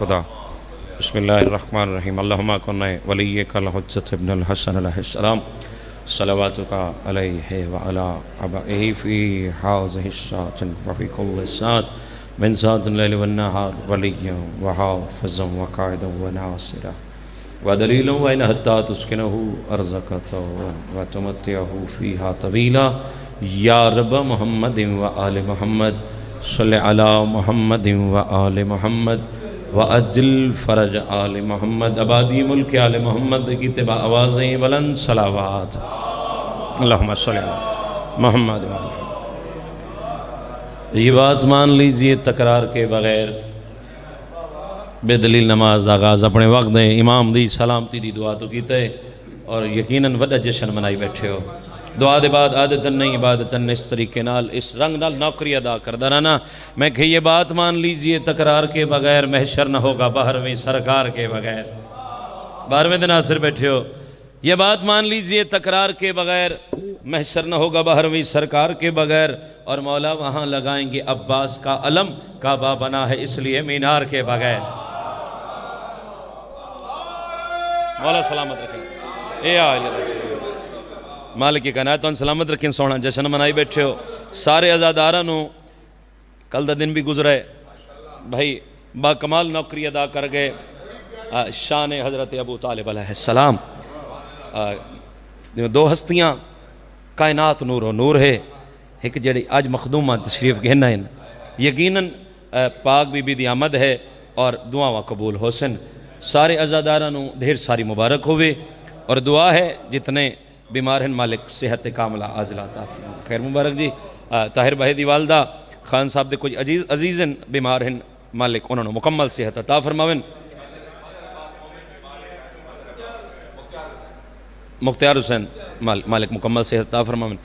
खुदा। बिस्मिल्लाहिर्रहमानिर्रहीम। अल्लाहुम्मा कुन्ना वलिय्यकल हुज्जत इब्नुल हसन अलैहिस्सलाम सलवातुका अलैहि व अला अबईहि फी हाज़िहि सातिन व फी कुल्लि सात मिन सातिल लैलि वन नहार वलिय्यन व हाफ़िज़न व क़ाइदन व नासिरा व दलीलन व इन हत्ता तुस्किनहु अर्ज़क व तुमत्तिअहु फ़ीहा तवीला या रब मुहम्मदिन व आलि मुहम्मद सल्लि अला मुहम्मदिन व आलि मुहम्मद व अज्ल फ़रज आलि मोहम्मद। आबादी मुल्क आलि मोहम्मद की तिबा आवाज़ें बुलंद सलावात अल्लाहुम्मा सल्लि अला मोहम्मद। ये बात मान लीजिए, तकरार के बग़ैर बेदलील नमाज आगाज़ अपने वक्त दें। इमाम दी सलामती दी दुआ तो कीते और यकीनन वड्डा जश्न मनाई बैठे हो। दुआ दे बाद आदतन नहीं इबादतन इस तरीके नाल इस रंग नाल नौकरी अदा करदा रहना। मैं कही ये बात मान लीजिए, तकरार के बगैर महशर न होगा 12वें सरकार के बगैर। 12वें दिन हाजिर बैठे हो, ये बात मान लीजिए, तकरार के बगैर महशर न होगा 12वीं सरकार के बगैर। और मौला वहाँ लगाएंगे अब्बास का अलम, काबा बना है इसलिए मीनार के बगैर। मौला सलामत रखें। ए मालिक की कहना है सलामत रखें। सोना जश्न मनाई बैठे हो सारे आज़ादारा नू। कल का दिन भी गुजरा है भाई, बाकमाल नौकरी अदा कर गए। शान हज़रत अबू तालिब अलैहिस्सलाम। दो हस्तियाँ कायनात नूरो नूर है। एक जड़ी अज मखदूमा तशरीफ कहना है, यकीनन पाक बीबी दी आमद है और दुआवां कबूल होसन। सारे आज़ादारा नू ढेर सारी मुबारक होवे और दुआ है जितने बीमार हैं मालिक सेहत कामला आजला अता फरमावे। खैर मुबारक जी। ताहिर भाई दी वालदा खान साहब दे कुछ अजीज़न बीमार हैं, मालिक उन्होंने मुकम्मल सेहत अता फरमावन। मुख्तियार हुसैन मालिक मुकम्मल सेहत अता फरमावन।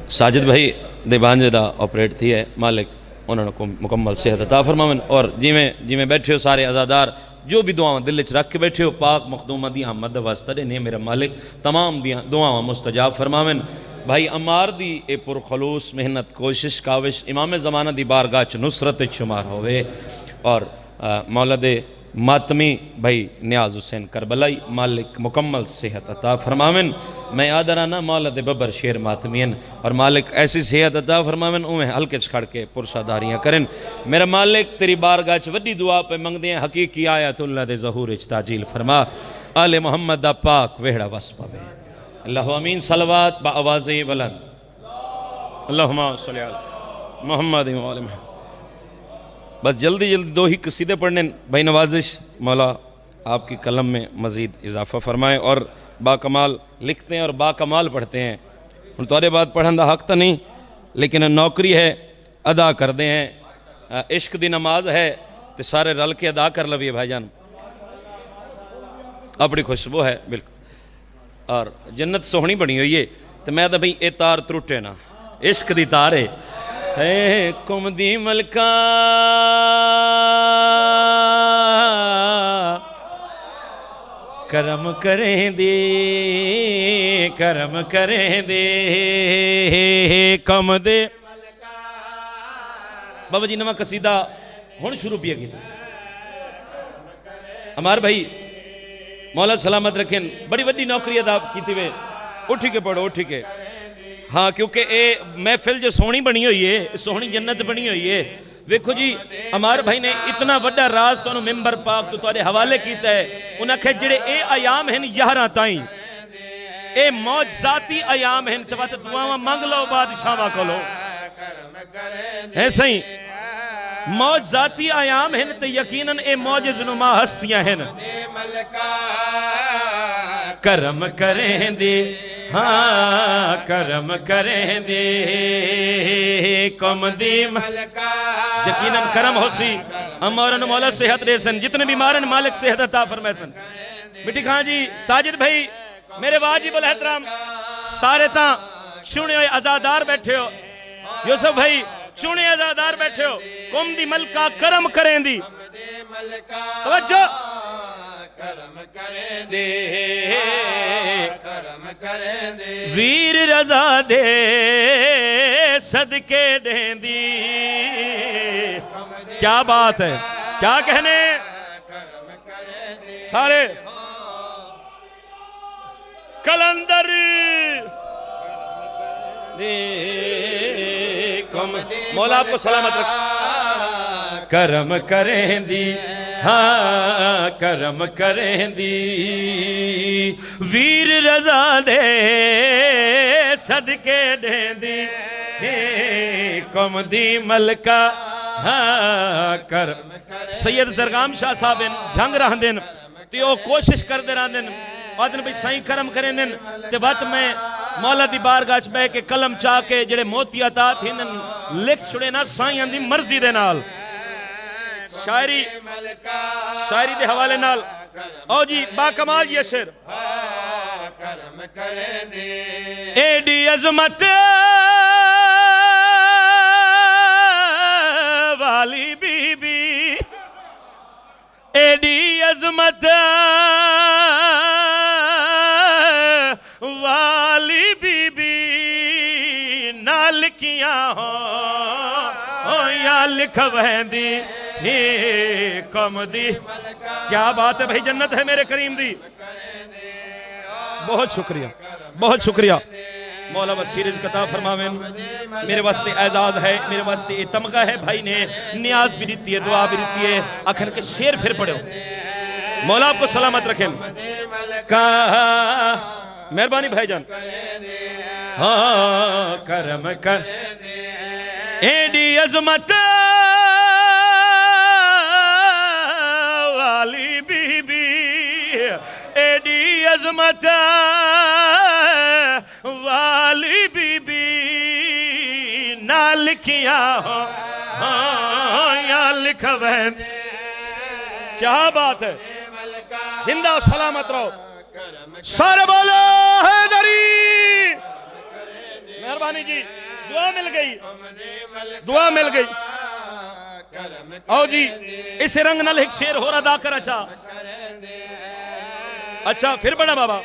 साजिद भाई दे भांजे दा ऑपरेट थी है, मालिक उन्होंने मुकम्मल सेहत अता फरमावन। और जिमें जिमें बैठे हो सारे आज़ादार जो भी दुआवां दिल च रख के बैठे हो, पाक मखदूमा दी आमद वास्ते ने मेरा मालिक तमाम दियाँ दुआवां मुस्तजाब फरमावन। भाई अमार दी ए पुरखलूस मेहनत कोशिश काविश इमाम ज़माना दी बारगाह च नुसरत शुमार होवे। और मौला दे मातमी भाई नियाज हुसैन करबलाई मालिक मुकम्मल सेहत अता फरमावन। मैं याद राना मौला दे बबर शेर मातमियन और मालिक ऐसी सेहत अता फरमावन उमें हल्के च खड़ के पुरसादारियाँ करें। मेरा मालिक तेरी बारगाह च वड्डी दुआ पे मंगदे हैं, हकीकी आयतुल्लाह दे ज़हूर च ताजील फरमा। आले मोहम्मद दा पाक वेहड़ा वस पवे। अल्लाहु अमीन। सलवात बा आवाज़ें बुलंद अल्लाहुम्मा सल्लि अला मुहम्मद व आलि मुहम्मद। बस जल्दी जल्दी दो ही कसीदे पढ़ने भाई, नवाजिश मौला आपकी कलम में मज़ीद इजाफ़ा फरमाए। और बाकमाल लिखते हैं और बाकमाल पढ़ते हैं। हम तोरे बाद पढ़न दा हक तो नहीं, लेकिन नौकरी है अदा करते हैं। इश्क दी नमाज है तो सारे रल के अदा कर लविए भाईजान, अपनी खुशबू है बिल्कुल। और जन्नत सोहनी बनी हुई है तो मैं तो भाई ये तार त्रुटे ना, इश्क दी तार है। कुमदी मलका करम करें दे, करम करें दे कम दे। बाबा जी नवा कसीदा हुण शुरू पिया की हमार भाई मौला सलामत रखें। बड़ी वड्डी नौकरी अदा की वे। उठ के पढ़ो उठ के। हाँ, क्योंकि ये महफिल जो सोहनी बनी हुई है, सोहनी जन्नत बनी हुई है। देखो जी, अमार भाई ने इतना वड्डा राज तो मिंबर पाक तो तुहाडे हवाले कीता है। उन्हें आखे जिहड़े ए अयाम हैं 11 ताईं ए मौजजाती अयाम हैं, तो दुआवां मंग लो बादशाहां कोलो है सही। मौजजाती अयाम हैं तो यकीनन ए मौजज़नुमा हस्तियां हैं। करम करें दे, हाँ करम करें दे कम दी मलका। यकीनन करम होसी अमौरन मौला सेहत दे सन, जितने बीमार मालिक सेहत अता फरमाए सन। मिठी खां जी, साजिद भाई मेरे वाजिब एहतराम सारे ता चुने हुए आज़ादार बैठे हो। यूसुफ भाई चुने आज़ादार बैठे हो। कुम दी मलका करम करें दी तवज्जो करम करें दे, करम करें दे वीर रजा दे सदके देंदी। क्या बात है। क्या कहने सारे कलंदर मौला आपको सलामत रख। करम करें दी हाँ करम करें दी वीर रजा दे सदके देंदी कम दी मलका हाँ कर। सैयद जरगाम शाह साहब जंग रहंदे ते ओ कोशिश करते रहंदे आदन भाई साईं करम करें दिन ते वत में मौला दी बारगाह च बह के कलम चाह के जेड़े मोती अता थी लिख छुड़े ना साईं दी मर्जी दे नाल शायरी शायरी दे हवाले नाल ओ जी बाकमाल ये शेर एडी अजमत वाली बीबी एडी अजमत वाली बीबी नाल किया हो या लिख वहदी कम दी। क्या बात है भाई, जन्नत है मेरे करीम दी। बहुत शुक्रिया बहुत शुक्रिया मौला वसीर कता फरमावेन। मेरे वास्ते एजाज है, मेरे वास्ते तमगा है। भाई ने न्याज भी दी है, दुआ भी दी है। अखन के शेर फिर पढ़ो, मौला आपको सलामत रखे। कहा मेहरबानी भाईजान हाँ करम कर एडी अजमत वाली बीबी एडी अजमत वाली बीबी ना लिखिया हो हाँ या लिखवें। क्या बात है, जिंदा सलामत रहो सारे बोलो हैदरी। मेहरबानी जी दुआ मिल गई, दुआ मिल गई। आओ जी इस रंग नाल एक शेर हो अदा कर। अच्छा फिर बड़ा बाबा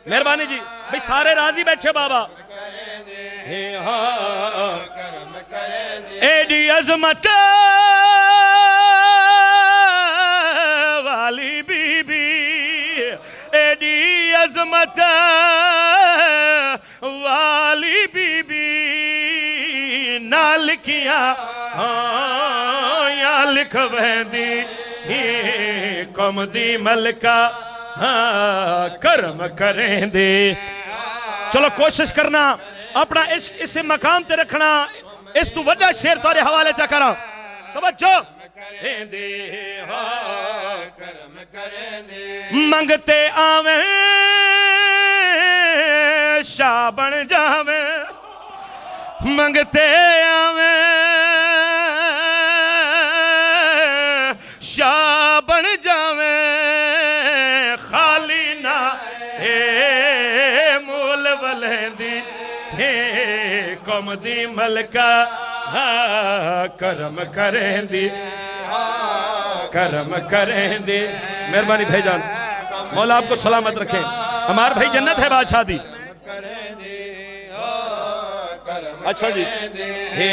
मेहरबानी जी भाई सारे राजी बैठे बाबा। एडी अजमत वाली बीबी एडी अजमत वाली बीबी ना लिखिया हाँ या लिख वहदी कम दी मलका हाँ करम करें दे। चलो कोशिश करना अपना इस मकाम ते रखना। इस तू वड्डा शेर तारे हवाले चा करा तवज्जो। मंगते आवे शाह बन जावे मंगते आवे शाह बन जावे खाली ना मूल वलंदी कम दी मलका करम करें दी करम करें दे। मेहरबानी भाईजान मौला आपको सलामत रखे। हमार भाई जन्नत है बादशाह दी। अच्छा जी हे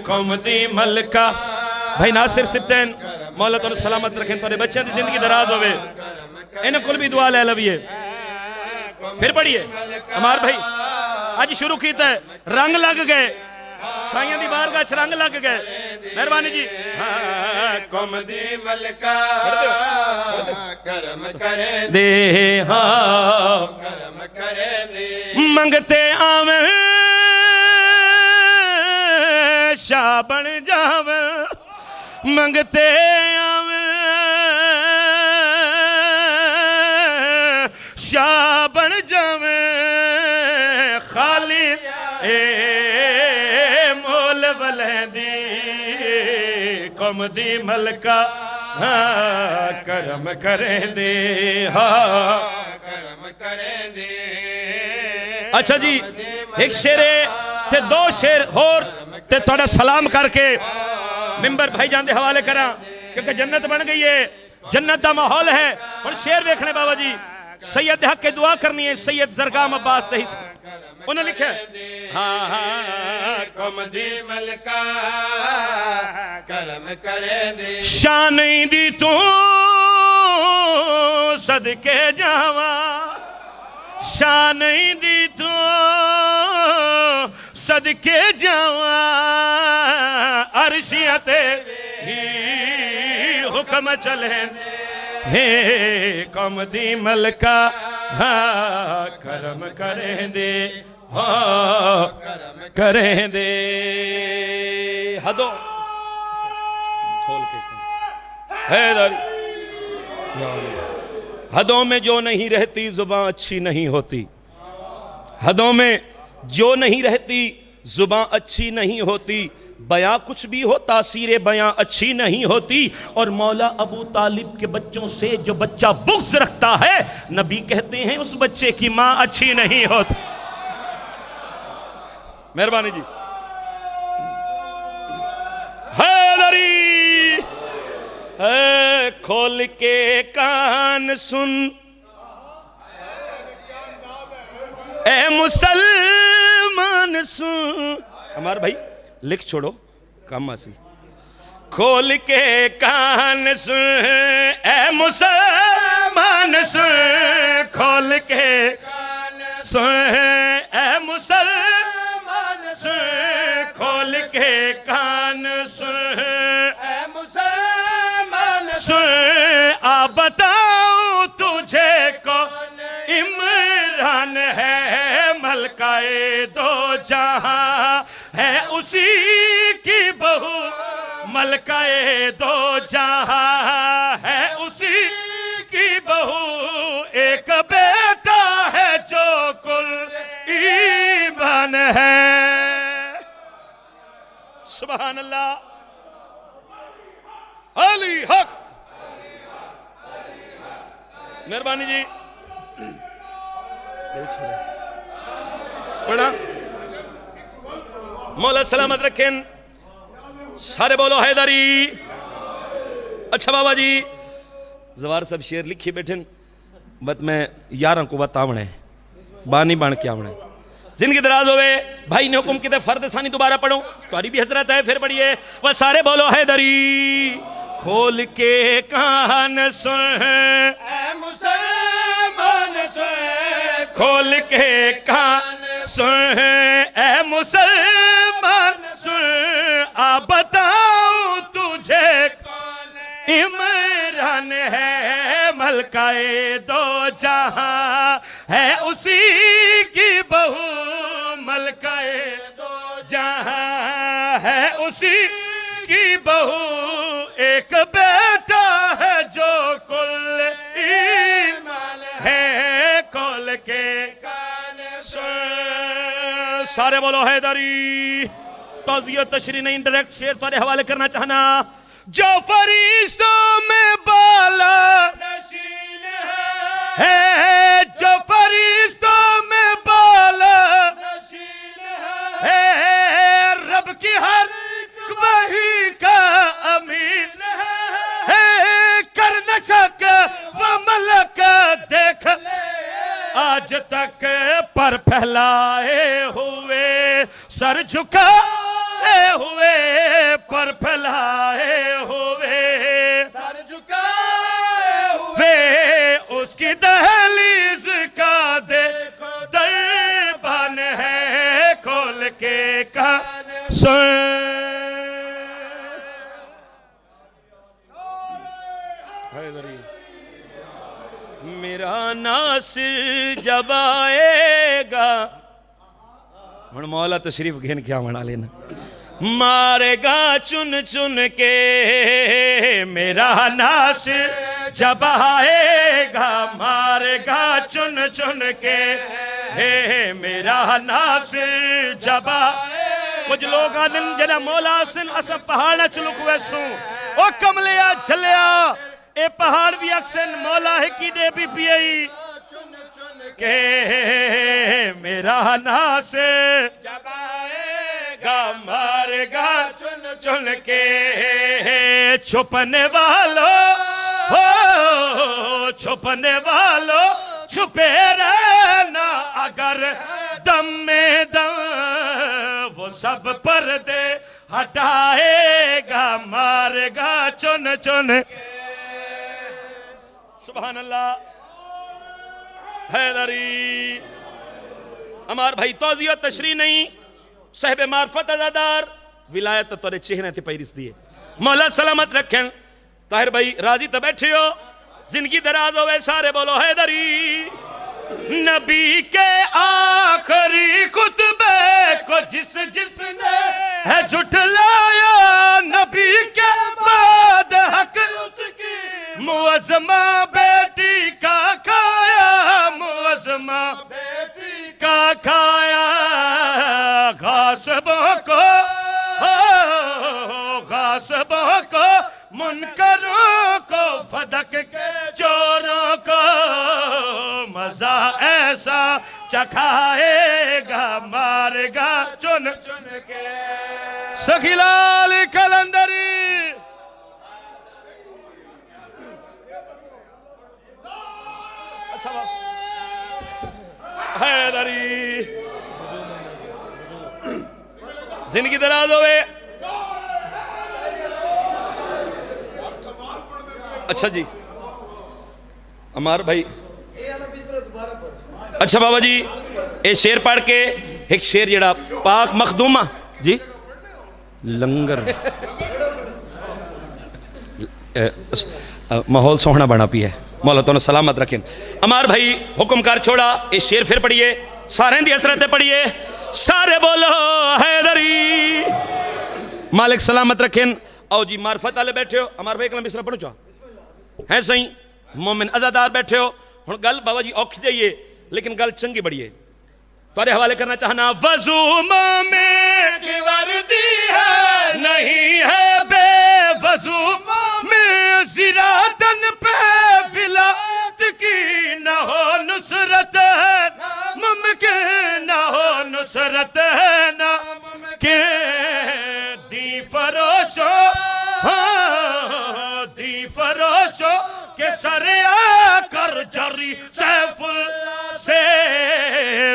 कौम दी मलका भाई नासिर सिप्तैन मौला तुम सलामत रखे, तुहाडे बच्चों की जिंदगी दराज होवे। इन्हें कुल भी दुआ ले लवीए। फिर पढ़िए हमार भाई आज शुरू किया है रंग लग गए साइयां दी बारगाह च रंग लग गए। मेहरबानी जी कौम दी मलका करम करे दे हाँ करम करे दे मंगते आवे शाह बन जावे मंगते आवे शाह बन जावे खाली मोल वलंदी कम दी मलका हाँ करम करें दे हाँ करम करें दे। अच्छा जी एक शेर ते दो शेर होर ते थोड़ा सलाम करके मिंबर भाई जान दे हवाले करा क्योंकि जन्नत बन गई है, जन्नत का माहौल है। और शेर देखने बाबा जी सैयद हक के दुआ करनी है, सैयद जरगाम अब्बास दही उन्हें लिखा है, हाँ हाँ कौम दी मलका करम करे दे, शान दी तू सदके जावा, शान दी तू सदके जावा, अर्शिया ते ही हुक्म चले हे कौम दी मलका हाँ करम करें दे, हाँ करें दे। हदों खोल के हैदरी, हदों में जो नहीं रहती जुबान अच्छी नहीं होती, हदों में जो नहीं रहती जुबान अच्छी नहीं होती, बयां कुछ भी हो तासीर बयां अच्छी नहीं होती। और मौला अबू तालिब के बच्चों से जो बच्चा बुग़्ज़ रखता है, नबी कहते हैं उस बच्चे की मां अच्छी नहीं होती। मेहरबानी जी। हैदरी है खोल के कान सुन ए मुसलमान सुन, हमारे भाई लिख छोड़ो कामासी, खोल के कान सुन ए मुसलमान सुन, खोल के कान सुन ए मुसलमान सुन, खोल के कान सुन ए मुसलमान सुन, आ बताऊं तुझे कौन इमरान है, मलकाए दो जहां है उसी की बहू, मलकाए दो जहां है उसी की बहू, एक बेटा है जो कुल ईमान है। सुभान अल्लाह, अली हक। मेहरबानी जी, पढ़ा मौला सलामत रखें, सारे बोलो हैदरी। अच्छा बाबा जी जवार सब शेर लिखी बैठन, बत मैं 11 को बतावने बानी बन के आवने, जिंदगी दराज होवे। भाई ने हुक्म किते फर्द सानी दोबारा पढ़ो, तुम्हारी भी हजरत है, फिर पढ़िए। वह सारे बोलो हैदरी। खोल के कान सुन ए मुसलमान सुन, खोल के कान सुन ए मुसलमान सुन, आ बताऊं तुझे कौन इमरान है, मलकाए दो जहां है उसी की बहू, मलकाए दो जहां है उसी की बहू, एक बेटा है जो कुल ईमान है, खोल के कान सुन। सारे बोलो हैदरी। तौज़िया तशरीह नहीं, डायरेक्ट शेर तुम्हारे हवाले करना चाहना। जो फरिश्तों में बाला नशीन है, जो फरिश्तों में बाला नशीन है, रब की हर वही का अमीन है, कर न शक वो मलक देख आज तक पर फैलाए हुए, सर झुकाए हुए, पर फैलाए हुए, सर झुकाए हुए, उसकी दहलीज का देखो दरबान है, खोल के कान सुन। मेरा नासिर जब आएगा, हुण मौला तशरीफ घेन क्या मना लेना, मारेगा चुन चुन के, मेरा नासिर जब आएगा, मारेगा चुन चुन के, हे मेरा नासिर जब कुछ लोग आदन जना मौला सिन अस पहाड़ चलुक वैसू ओ कमलिया झलिया ए पहाड़ भी अक्सन मौला है की दे भी पियई के, मेरा नासिर जब आएगा, मारेगा चुन चुन के, छुपने वालों हो, छुपने वालों छुपे रहना अगर दम में दम, वो सब पर्दे हटाएगा, मारेगा चुन चुन। सुभान अल्लाह। हैदरी अमार भाई तौजिया तशरी नहीं, साहिब मार्फत अजादार विलायत तोरे चेहरे ते पैरिस दिए, मौला सलामत रखें। ताहिर भाई राजी तो बैठे हो, जिंदगी दराज हो वे सारे बोलो हैदरी। नबी के आखिरी खुतबे को जिसने है झुठलाया, नबी के बाद हक उसकी मुअज़्ज़मा बेटी का खाया, मुअज़्ज़मा बेटी का खाया। गासिबों को गासिबों को मुनकरों को फदक के चोरों को मजा ऐसा चखाएगा, मारेगा चुन चुन के। सखीलाल कलंदरी अच्छा हैदरी जिंदगी दराज होवे। अच्छा जी अमार भाई, अच्छा बाबा जी ये शेर पढ़ के एक शेर जड़ा पाक मखदूमा जी लंगर माहौल सोहना बना पी है, मौला तो सलामत रखें। अमार भाई हुक्म कर छोड़ा, ये शेर फिर पढ़िए, सारे दी हसरत पढ़िए, सारे बोलो हैदरी मालिक सलामत रखें। आओ जी मार्फत वाले बैठे हो, अमार भाई कलम बिसरा पढ़ो चा है सही, मोमिन अजादार बैठे हो। हुण गल बाबा जी औखी जाइए लेकिन गल चंगी बड़ी है, तुम्हारे हवाले करना चाहना। वजू में की वर्दी है नहीं है बेवजू में, सिरातन पे बिलात की न हो नुसरत है मुमकिन, न हो नुसरत है ना मुमकिन। दी फरोशो दी फरोशो के सरिया कर जरी सैफुल से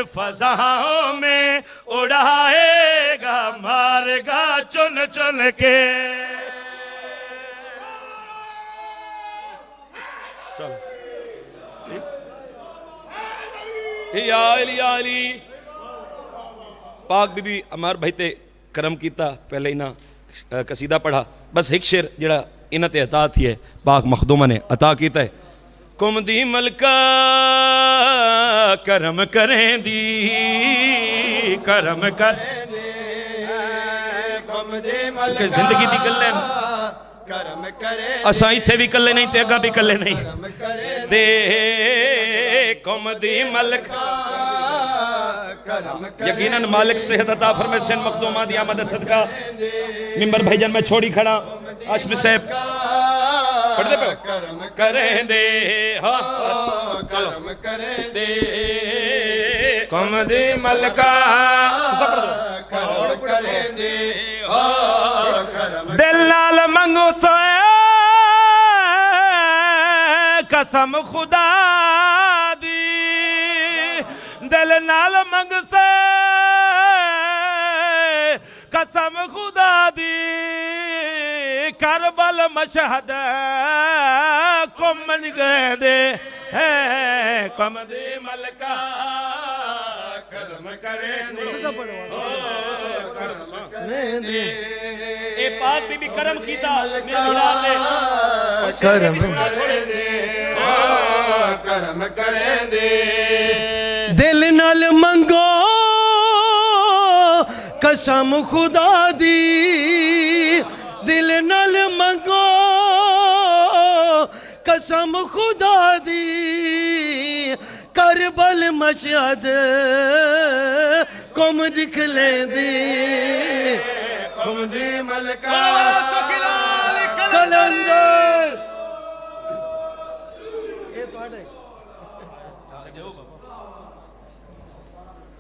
फजाओं में उड़ाएगा, मारेगा चुन चुन के। चल या अली पाक बीबी अमार भाई ते करम कीता, पहले ही ना कसीदा पढ़ा, बस एक शेर जड़ा इन्ह ते अता थी है पाक मखदूमा ने अता कीता है। कुमदी मलका करम करें दी, करम कर जिंदगी दी कल्ले करम करे, असा इथे भी कल्ले नहीं ते अगा भी कल्ले नहीं दे। कुमदी मलका यकीनन मालिक सेहत अता फरमाए, सेन मखदूमा दी आमद सदका। मिंबर भाईजान मैं छोड़ी खड़ा, आशमी साहब पढ़ते पे करम करें दे, हाँ करम करें दे। कुमदी मलका करम करें दे, दिल नाल मंगो सोए कसम खुदा दी, दिल नाल मंग से कसम खुदा दी। करबल मशहद कुमन गए दे कुमदी मलका करम करें दे। ए पाक बीबी करम कीता करम छोड़े दे, करम करें दे। दिल नाल मंगो कसम खुदा दी, दिल नाल मंगो कसम खुदा दी। करबल मशहद कुम दिख लेंदी, कुमदी मलका कलंदर। ये